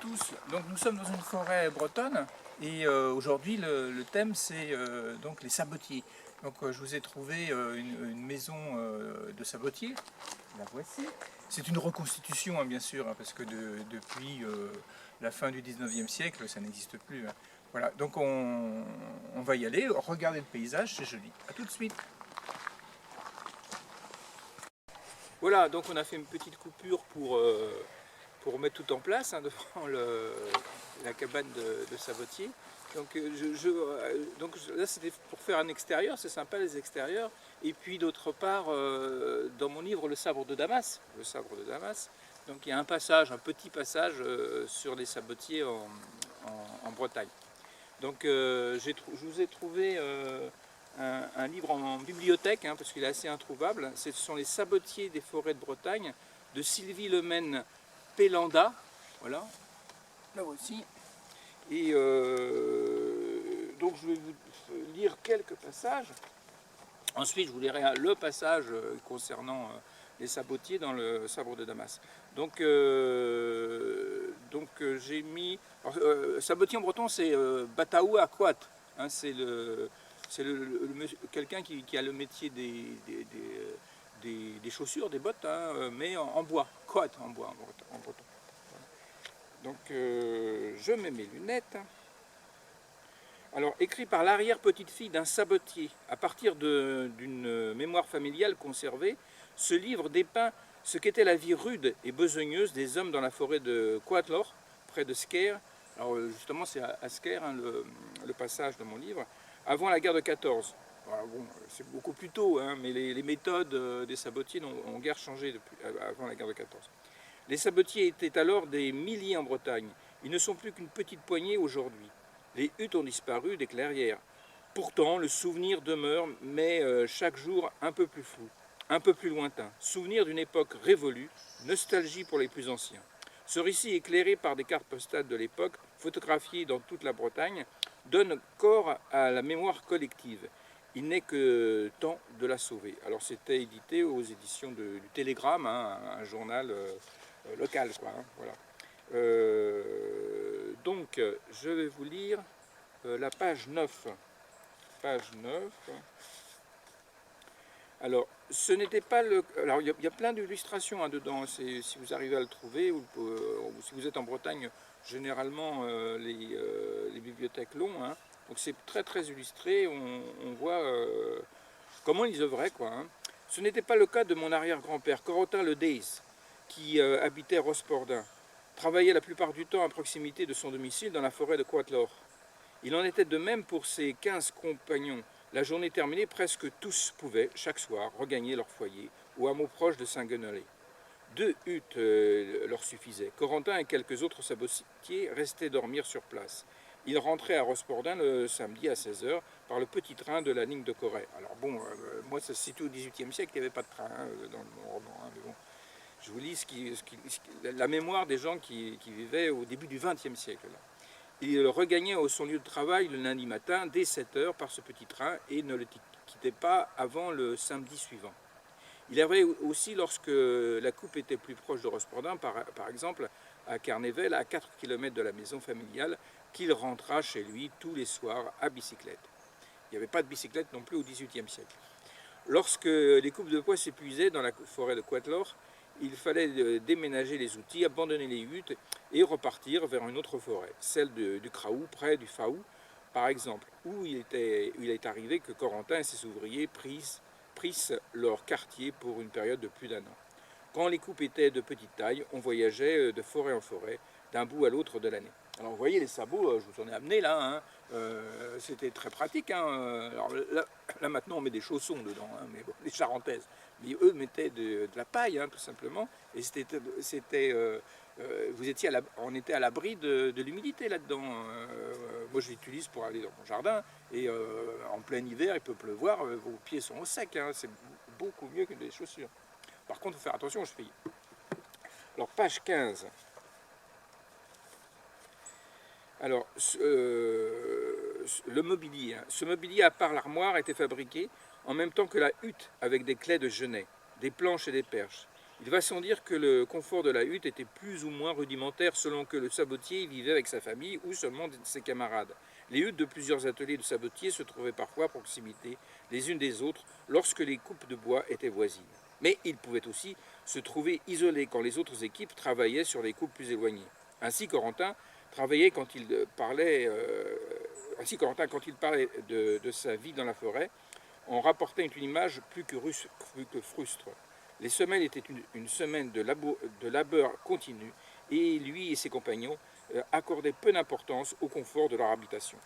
tous. Donc nous sommes dans une forêt bretonne et aujourd'hui le thème c'est donc les sabotiers. Donc je vous ai trouvé une maison de sabotiers. La voici. C'est une reconstitution hein, bien sûr hein, parce que depuis la fin du 19e siècle ça n'existe plus. Hein. Voilà, donc on va y aller, regardez le paysage, c'est joli. A tout de suite. Voilà, donc on a fait une petite coupure pour mettre tout en place hein, devant la cabane de sabotier. Donc, là c'était pour faire un extérieur, c'est sympa les extérieurs. Et puis d'autre part, dans mon livre Le sabre de Damas, donc il y a un passage, un petit passage sur les sabotiers en Bretagne. Donc je vous ai trouvé un livre en bibliothèque, hein, parce qu'il est assez introuvable. Ce sont les sabotiers des forêts de Bretagne de Sylvie Lemaine Pélanda. Voilà, là voici. Et donc je vais vous lire quelques passages. Ensuite, je vous lirai le passage concernant les sabotiers dans le sabre de Damas. Donc j'ai mis... sabotier en breton, c'est Bataou Akwat. Hein, c'est quelqu'un qui a le métier des chaussures, des bottes, hein, mais en bois. Quat en bois en breton. Donc je mets mes lunettes. Alors, écrit par l'arrière-petite-fille d'un sabotier, à partir d'une mémoire familiale conservée, ce livre dépeint ce qu'était la vie rude et besogneuse des hommes dans la forêt de Coatlor, près de Sker. Alors justement, c'est à Sker, hein, le passage de mon livre, avant la guerre de 14. Bon, c'est beaucoup plus tôt, hein, mais les méthodes des sabotiers n'ont guère changé avant la guerre de 14. Les sabotiers étaient alors des milliers en Bretagne. Ils ne sont plus qu'une petite poignée aujourd'hui. Les huttes ont disparu des clairières. Pourtant, le souvenir demeure, mais chaque jour un peu plus flou, un peu plus lointain. Souvenir d'une époque révolue, nostalgie pour les plus anciens. Ce récit éclairé par des cartes postales de l'époque, photographiées dans toute la Bretagne, donne corps à la mémoire collective. Il n'est que temps de la sauver. Alors c'était édité aux éditions du Télégramme, hein, un journal local, quoi. Hein, voilà. Donc, je vais vous lire la page 9. Page 9. Alors, ce n'était pas le... Alors, il y a plein d'illustrations hein, dedans, si vous arrivez à le trouver, ou si vous êtes en Bretagne, généralement, les bibliothèques l'ont. Hein. Donc, c'est très, très illustré, on voit comment ils œuvraient, quoi. Hein. Ce n'était pas le cas de mon arrière-grand-père, Corotin Le Deys, qui habitait Rospordin. Travaillait la plupart du temps à proximité de son domicile dans la forêt de Coatlor. Il en était de même pour ses 15 compagnons. La journée terminée, presque tous pouvaient, chaque soir, regagner leur foyer au hameau proche de Saint-Guenolé. 2 huttes leur suffisaient. Corentin et quelques autres sabotiers restaient dormir sur place. Ils rentraient à Rospordin le samedi à 16 h par le petit train de la ligne de Corée. Alors bon, moi ça se situe au XVIIIe siècle, il n'y avait pas de train hein, dans mon roman, hein, mais bon. Je vous lis la mémoire des gens qui vivaient au début du XXe siècle. Là. Il regagnait son lieu de travail le lundi matin dès 7 h par ce petit train et ne le quittait pas avant le samedi suivant. Il arrivait aussi lorsque la coupe était plus proche de Rospordin, par exemple à Carnével, à 4 km de la maison familiale, qu'il rentra chez lui tous les soirs à bicyclette. Il n'y avait pas de bicyclette non plus au XVIIIe siècle. Lorsque les coupes de pois s'épuisaient dans la forêt de Coatlor, il fallait déménager les outils, abandonner les huttes et repartir vers une autre forêt, celle du Craou, près du Faou, par exemple, où il est arrivé que Corentin et ses ouvriers prissent leur quartier pour une période de plus d'1 an. Quand les coupes étaient de petite taille, on voyageait de forêt en forêt, d'un bout à l'autre de l'année. Alors vous voyez les sabots, je vous en ai amené là, hein, c'était très pratique. Hein, alors là maintenant on met des chaussons dedans, hein, mais bon, des charentaises. Mais eux mettaient de la paille tout simplement, et on était à l'abri de l'humidité là-dedans. Moi je l'utilise pour aller dans mon jardin, et en plein hiver il peut pleuvoir, vos pieds sont au sec, hein, c'est beaucoup mieux que des chaussures. Par contre il faut faire attention aux chevilles. Alors page 15. Alors, le mobilier. Hein. Ce mobilier, à part l'armoire, était fabriqué en même temps que la hutte, avec des claies de genêt, des planches et des perches. Il va sans dire que le confort de la hutte était plus ou moins rudimentaire selon que le sabotier vivait avec sa famille ou seulement ses camarades. Les huttes de plusieurs ateliers de sabotiers se trouvaient parfois à proximité les unes des autres lorsque les coupes de bois étaient voisines. Mais ils pouvaient aussi se trouver isolés quand les autres équipes travaillaient sur les coupes plus éloignées. Ainsi Corentin travaillait quand il parlait, quand il parlait de sa vie dans la forêt, on rapportait une image plus que frustre. Les semaines étaient une semaine de labeur continu et lui et ses compagnons accordaient peu d'importance au confort de leur habitation.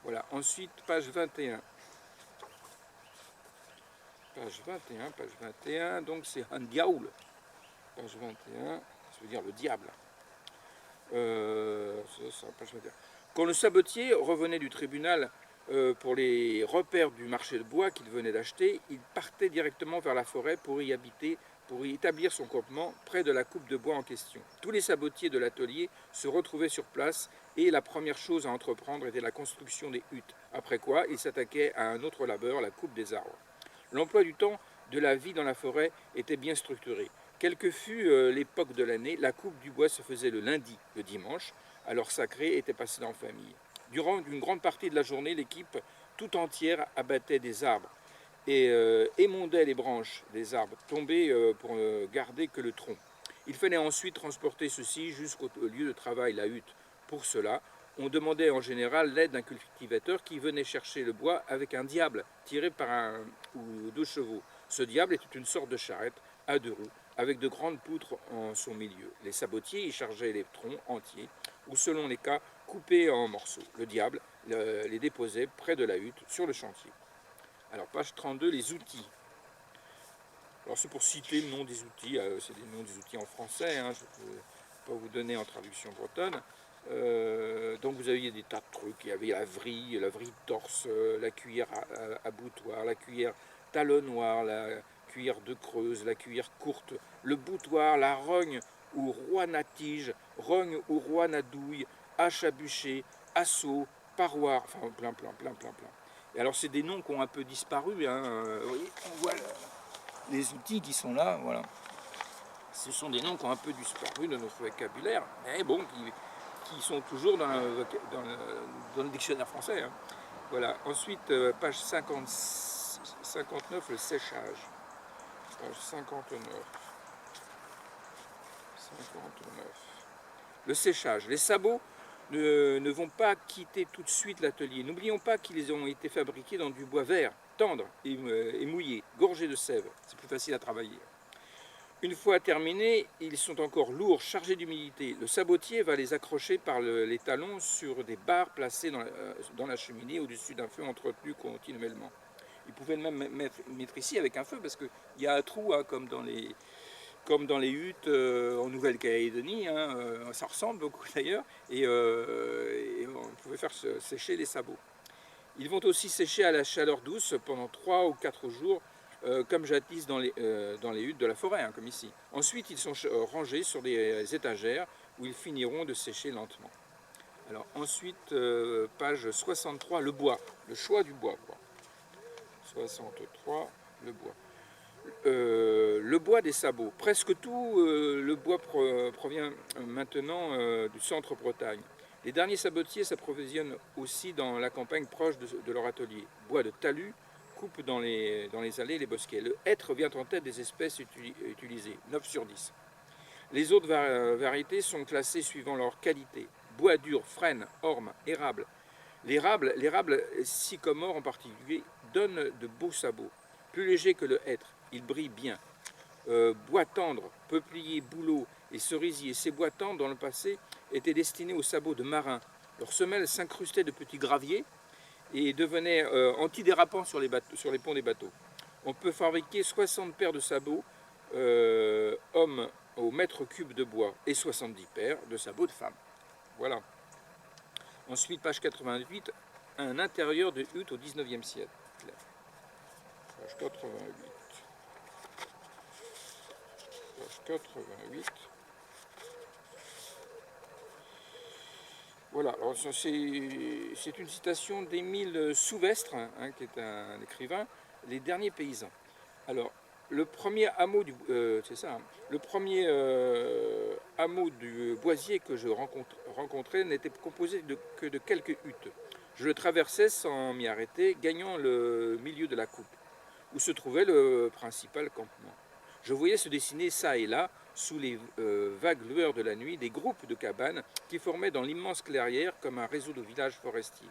Voilà, ensuite page 21. Page 21, donc c'est un diaoul. Page 21, ça veut dire le diable. Page 21. Quand le sabotier revenait du tribunal pour les repères du marché de bois qu'il venait d'acheter, il partait directement vers la forêt pour y établir son campement près de la coupe de bois en question. Tous les sabotiers de l'atelier se retrouvaient sur place et la première chose à entreprendre était la construction des huttes, après quoi ils s'attaquaient à un autre labeur, la coupe des arbres. L'emploi du temps de la vie dans la forêt était bien structuré. Quelle que fût l'époque de l'année, la coupe du bois se faisait le lundi, le dimanche, alors sacré était passé en famille. Durant une grande partie de la journée, l'équipe tout entière abattait des arbres et émondait les branches des arbres tombés pour ne garder que le tronc. Il fallait ensuite transporter ceci jusqu'au lieu de travail, la hutte. Pour cela, on demandait en général l'aide d'un cultivateur qui venait chercher le bois avec un diable tiré par un ou deux chevaux. Ce diable était une sorte de charrette à deux roues avec de grandes poutres en son milieu. Les sabotiers y chargeaient les troncs entiers ou selon les cas coupés en morceaux. Le diable les déposait près de la hutte sur le chantier. Alors page 32, les outils. Alors c'est pour citer le nom des outils, c'est des noms des outils en français, hein, je ne peux pas vous donner en traduction bretonne. Donc vous aviez des tas de trucs, il y avait la vrille torse, la cuillère à boutoir, la cuillère talonnoir, la cuillère de creuse, la cuillère courte, le boutoir, la rogne ou roine à tige, rogne ou roine à douille, hache à bûcher, assaut, paroir, enfin plein. Et alors c'est des noms qui ont un peu disparu, hein, vous voyez, on voit les outils qui sont là, voilà. Ce sont des noms qui ont un peu disparu de notre vocabulaire, mais bon, qui sont toujours dans le dictionnaire français. Hein. Voilà. Ensuite, page 59, le séchage. Page 59. Le séchage. Les sabots ne vont pas quitter tout de suite l'atelier. N'oublions pas qu'ils ont été fabriqués dans du bois vert, tendre et mouillé, gorgé de sève. C'est plus facile à travailler. Une fois terminés, ils sont encore lourds, chargés d'humidité. Le sabotier va les accrocher par les talons sur des barres placées dans la cheminée au-dessus d'un feu entretenu continuellement. Il pouvait même mettre ici avec un feu parce qu'il y a un trou, hein, comme dans les huttes en Nouvelle-Calédonie, hein, ça ressemble beaucoup d'ailleurs, et on pouvait faire sécher les sabots. Ils vont aussi sécher à la chaleur douce pendant 3 ou 4 jours, comme jadis dans les huttes de la forêt, hein, comme ici. Ensuite, ils sont rangés sur des étagères où ils finiront de sécher lentement. Alors ensuite, page 63, le bois, le choix du bois. 63, le bois. Le bois des sabots. Presque tout le bois provient maintenant du centre-Bretagne. Les derniers sabotiers s'approvisionnent aussi dans la campagne proche de leur atelier. Bois de talus coupe dans les allées et les bosquets. Le hêtre vient en tête des espèces utilisées, 9 sur 10. Les autres variétés sont classées suivant leur qualité. Bois dur, frêne, orme, érable. L'érable sycomore en particulier donne de beaux sabots, plus légers que le hêtre. Il brille bien. Bois tendre, peuplier, bouleau et cerisier. Ces bois tendres, dans le passé, étaient destinés aux sabots de marins. Leurs semelles s'incrustaient de petits graviers et devenaient antidérapants sur les ponts des bateaux. On peut fabriquer 60 paires de sabots hommes au mètre cube de bois et 70 paires de sabots de femmes. Voilà. Ensuite, page 88, un intérieur de hutte au 19e siècle. Page 88. Page 88. Voilà, alors c'est une citation d'Émile Souvestre, hein, qui est un écrivain, Les derniers paysans. Alors, le premier hameau du, c'est ça, hein, le premier hameau du Boisier que je rencontrais n'était composé que de quelques huttes. Je le traversais sans m'y arrêter, gagnant le milieu de la coupe, où se trouvait le principal campement. Je voyais se dessiner ça et là, sous les vagues lueurs de la nuit, des groupes de cabanes qui formaient dans l'immense clairière comme un réseau de villages forestiers.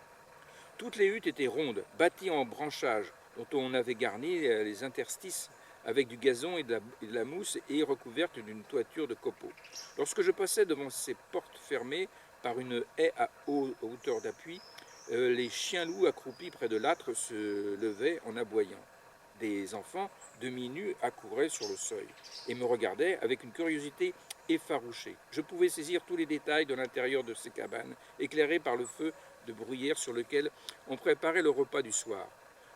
Toutes les huttes étaient rondes, bâties en branchages, dont on avait garni les interstices avec du gazon et de la mousse et recouvertes d'une toiture de copeaux. Lorsque je passais devant ces portes fermées par une haie à hauteur d'appui, les chiens-loups accroupis près de l'âtre se levaient en aboyant. Des enfants, demi-nus, accouraient sur le seuil et me regardaient avec une curiosité effarouchée. Je pouvais saisir tous les détails de l'intérieur de ces cabanes, éclairées par le feu de bruyère sur lequel on préparait le repas du soir.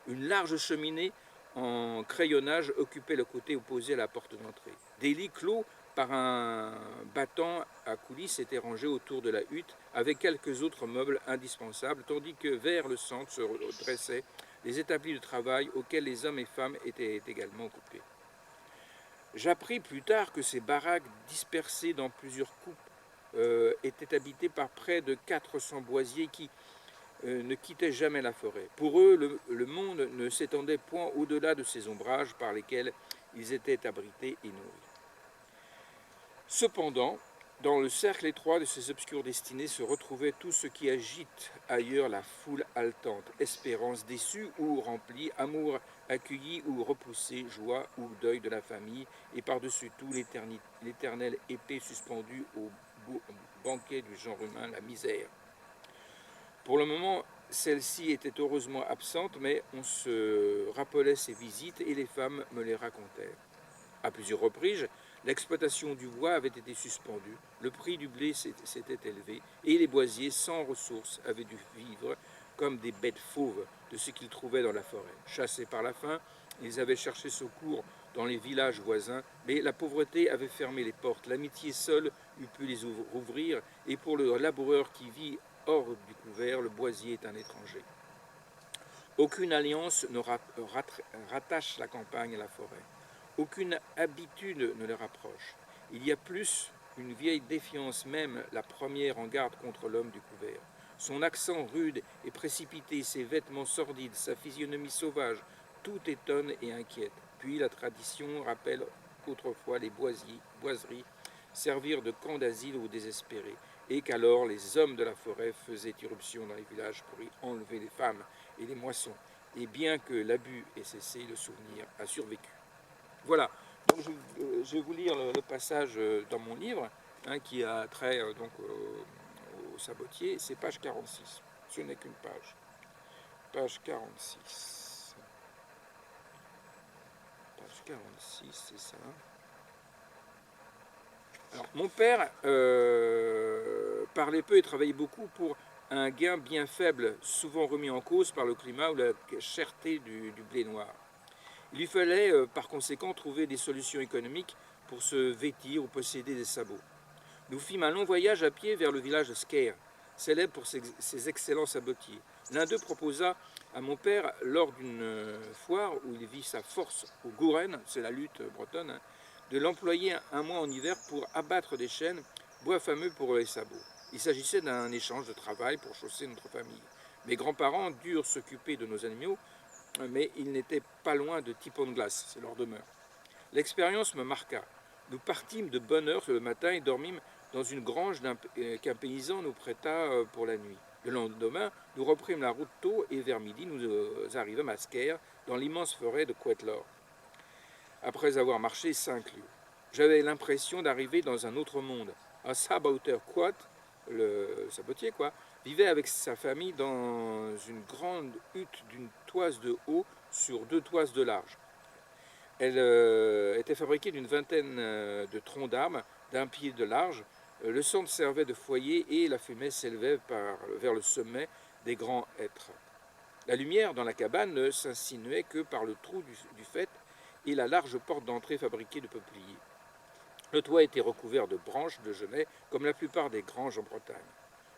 Une large cheminée en crayonnage occupait le côté opposé à la porte d'entrée. Des lits clos par un battant à coulisses étaient rangés autour de la hutte avec quelques autres meubles indispensables, tandis que vers le centre se dressaient les établis de travail auxquels les hommes et femmes étaient également occupés. J'appris plus tard que ces baraques dispersées dans plusieurs coupes étaient habitées par près de 400 boisiers qui ne quittaient jamais la forêt. Pour eux, le monde ne s'étendait point au-delà de ces ombrages par lesquels ils étaient abrités et nourris. Cependant, dans le cercle étroit de ces obscures destinées se retrouvait tout ce qui agite ailleurs la foule haletante, espérance déçue ou remplie, amour accueilli ou repoussé, joie ou deuil de la famille, et par-dessus tout l'éternelle épée suspendue au banquet du genre humain, la misère. Pour le moment, celle-ci était heureusement absente, mais on se rappelait ses visites et les femmes me les racontèrent. À plusieurs reprises, l'exploitation du bois avait été suspendue, le prix du blé s'était élevé, et les boisiers sans ressources avaient dû vivre comme des bêtes fauves de ce qu'ils trouvaient dans la forêt. Chassés par la faim, ils avaient cherché secours dans les villages voisins, mais la pauvreté avait fermé les portes. L'amitié seule eût pu les ouvrir, et pour le laboureur qui vit hors du couvert, le boisier est un étranger. Aucune alliance ne rattache la campagne à la forêt. Aucune habitude ne les rapproche. Il y a plus une vieille défiance, même la première en garde contre l'homme du couvert. Son accent rude et précipité, ses vêtements sordides, sa physionomie sauvage, tout étonne et inquiète. Puis la tradition rappelle qu'autrefois les boiseries servirent de camp d'asile aux désespérés, et qu'alors les hommes de la forêt faisaient irruption dans les villages pour y enlever les femmes et les moissons. Et bien que l'abus ait cessé, le souvenir a survécu. Voilà, donc je vais vous lire le passage dans mon livre, hein, qui a trait donc, au sabotier, c'est page 46, ce n'est qu'une page. Page 46. Page 46, c'est ça. Alors, mon père parlait peu et travaillait beaucoup pour un gain bien faible, souvent remis en cause par le climat ou la cherté du blé noir. Il lui fallait par conséquent trouver des solutions économiques pour se vêtir ou posséder des sabots. Nous fîmes un long voyage à pied vers le village de Sker, célèbre pour ses excellents sabotiers. L'un d'eux proposa à mon père, lors d'une foire où il vit sa force au Gouren, c'est la lutte bretonne, hein, de l'employer un mois en hiver pour abattre des chênes, bois fameux pour les sabots. Il s'agissait d'un échange de travail pour chausser notre famille. Mes grands-parents durent s'occuper de nos animaux, mais ils n'étaient pas loin de Tipon-de-Glace, c'est leur demeure. L'expérience me marqua. Nous partîmes de bonne heure le matin et dormîmes dans une grange qu'un paysan nous prêta pour la nuit. Le lendemain, nous reprîmes la route tôt et vers midi, nous arrivâmes à Sker, dans l'immense forêt de Quetlor, après avoir marché 5 lieues. J'avais l'impression d'arriver dans un autre monde. Un sabouteur Quat, le sabotier quoi, vivait avec sa famille dans une grande hutte d'une toise de haut sur 2 toises de large. Elle était fabriquée d'une vingtaine de troncs d'arbres d'un pied de large. Le centre servait de foyer et la fumée s'élevait vers le sommet des grands hêtres. La lumière dans la cabane ne s'insinuait que par le trou du faîte et la large porte d'entrée fabriquée de peupliers. Le toit était recouvert de branches de genêt, comme la plupart des granges en Bretagne.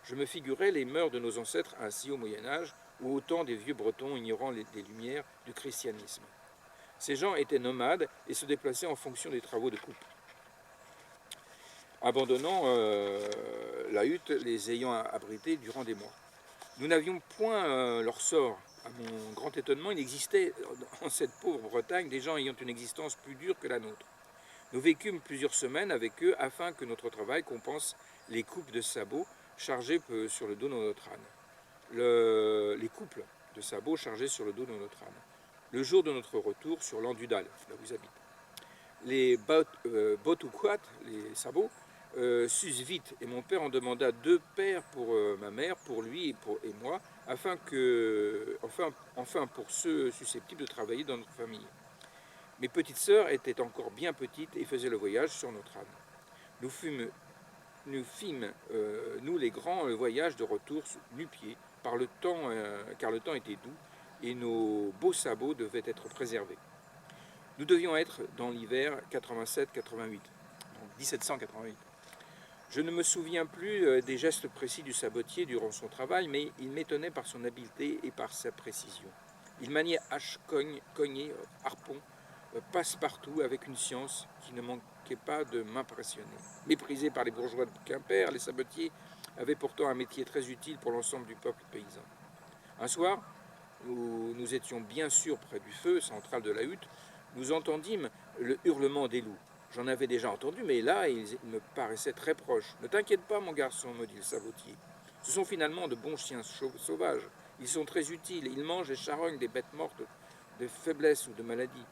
Je me figurais les mœurs de nos ancêtres ainsi au Moyen-Âge ou au temps des vieux Bretons ignorant des lumières du christianisme. Ces gens étaient nomades et se déplaçaient en fonction des travaux de coupe, abandonnant la hutte, les ayant abrités durant des mois. Nous n'avions point leur sort. À mon grand étonnement, il existait en cette pauvre Bretagne des gens ayant une existence plus dure que la nôtre. Nous vécûmes plusieurs semaines avec eux afin que notre travail compense les coupes de sabots chargées sur le dos de notre âne. Les couples de sabots chargés sur le dos de notre âne. Le jour de notre retour sur l'Andudal, là où j'habite. Les botuquat, les sabots, s'usent vite et mon père en demanda 2 paires pour ma mère, pour lui et moi, enfin pour ceux susceptibles de travailler dans notre famille. Mes petites sœurs étaient encore bien petites et faisaient le voyage sur notre âne. Nous fîmes, nous les grands, le voyage de retour nu-pieds, car le temps était doux et nos beaux sabots devaient être préservés. Nous devions être dans l'hiver 87-88, donc 1788. Je ne me souviens plus des gestes précis du sabotier durant son travail, mais il m'étonnait par son habileté et par sa précision. Il maniait hache, cognée, harpon, passe-partout avec une science qui ne manquait pas de m'impressionner. Méprisés par les bourgeois de Quimper, les sabotiers avaient pourtant un métier très utile pour l'ensemble du peuple paysan. Un soir, où nous étions bien sûr près du feu central de la hutte, nous entendîmes le hurlement des loups. J'en avais déjà entendu, mais là, ils me paraissaient très proches. « Ne t'inquiète pas, mon garçon, me dit le sabotier. Ce sont finalement de bons chiens sauvages. Ils sont très utiles. Ils mangent et charognent des bêtes mortes de faiblesse ou de maladie.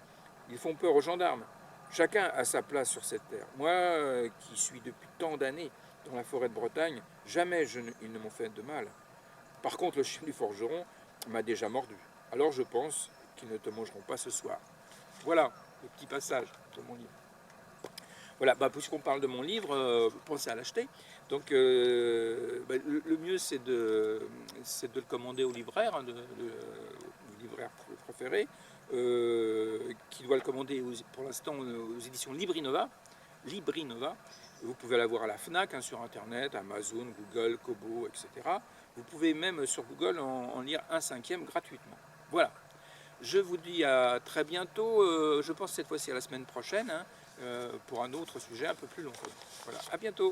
Ils font peur aux gendarmes. Chacun a sa place sur cette terre. Moi, qui suis depuis tant d'années dans la forêt de Bretagne, jamais ils ne m'ont fait de mal. Par contre, le chien du forgeron m'a déjà mordu. Alors je pense qu'ils ne te mangeront pas ce soir. » Voilà le petit passage de mon livre. Voilà, puisqu'on parle de mon livre, pensez à l'acheter. Donc le mieux c'est de le commander au libraire, au libraire préféré, qui doit le commander pour l'instant aux éditions Librinova. Vous pouvez l'avoir à la FNAC, sur Internet, Amazon, Google, Kobo, etc. Vous pouvez même sur Google en lire 1/5 gratuitement. Voilà. Je vous dis à très bientôt, je pense cette fois-ci à la semaine prochaine, pour un autre sujet un peu plus long. Voilà, à bientôt.